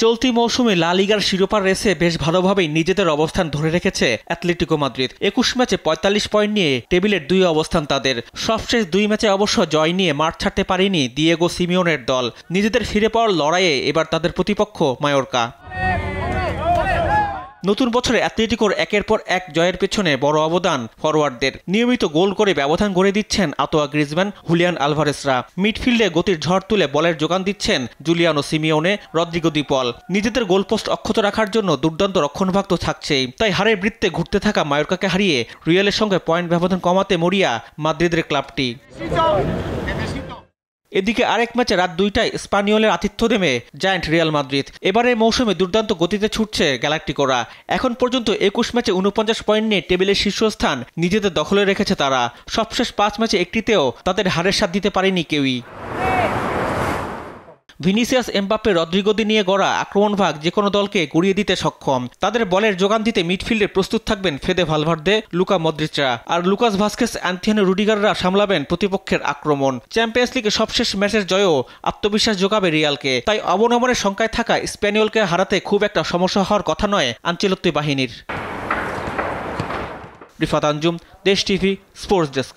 চলতি মৌসুমে লা লিগার শিরোপার রেসে বেশ ভালোভাবেই নিজেদের অবস্থান ধরে রেখেছে অ্যাটলেটিকো মাদ্রিদ। ২১ ম্যাচে ৪৫ পয়েন্ট নিয়ে টেবিলের ২ অবস্থান তাদের। সবশেষ ২ ম্যাচে অবশ্য জয় নিয়ে মাঠ ছাড়তে পারেনি দিয়েগো সিমিওনের দল। নিজেদের ফিরে পাওয়ার লড়াইয়ে এবার তাদের প্রতিপক্ষ মায়োর্কা। নতুন বছরে অ্যাটলেটিকোর একের পর এক জয়ের পেছনে বড় অবদান ফরোয়ার্ডদের। নিয়মিত গোল করে ব্যবধান গড়ে দিচ্ছেন আঁতোয়া গ্রিজমান, হুলিয়ান আলভারেজরা। মিডফিল্ডে গতির ঝড় তুলে বলের যোগান দিচ্ছেন জুলিয়ানো সিমিওনে, রদ্রিগো দি পল। নিজেদের গোলপোস্ট অক্ষত রাখার জন্য দুর্দান্ত রক্ষণভাগ তো থাকছেই। তাই হারের বৃত্তে ঘুরতে থাকা মায়োর্কাকে হারিয়ে রিয়ালের সঙ্গে পয়েন্ট ব্যবধান কমাতে মরিয়া মাদ্রিদের ক্লাবটি। এদিকে আরেক ম্যাচে রাত ২টায় স্পানিওলের আতিথ্য দেবে জায়ান্ট রিয়াল মাদ্রিদ। এবারে মৌসুমে দুর্দান্ত গতিতে ছুটছে গ্যালাক্টিকোরা। এখন পর্যন্ত ২১ ম্যাচে ৪৯ পয়েন্ট নিয়ে টেবিলের শীর্ষস্থান নিজেদের দখলে রেখেছে তারা। সবশেষ ৫ ম্যাচে একটিতেও তাদের হারের স্বাদ দিতে পারেনি কেউই। ভিনিসিয়াস, এমবাপ্পে, রদ্রিগো নিয়ে গড়া আক্রমণভাগ যেকোনো দলকে গুড়িয়ে দিতে সক্ষম। তাদের বলের যোগান দিতে মিডফিল্ডে প্রস্তুত থাকবেন ফেদে ভালভার্দে, লুকা মদ্রিচরা। আর লুকাস ভাস্কেস, অ্যান্থনি রুডিগাররা সামলাবেন প্রতিপক্ষের আক্রমণ। চ্যাম্পিয়ন্স লিগে সবশেষ ম্যাচের জয়ও আত্মবিশ্বাস যোগাবে রিয়ালকে। তাই অবনমনের শঙ্কায় থাকা স্প্যানিওলকে হারাতে খুব একটা সমস্যা হওয়ার কথা নয় আনচেলত্তি বাহিনীর। রিফাত আঞ্জুম, দেশ টিভি, স্পোর্টস ডেস্ক।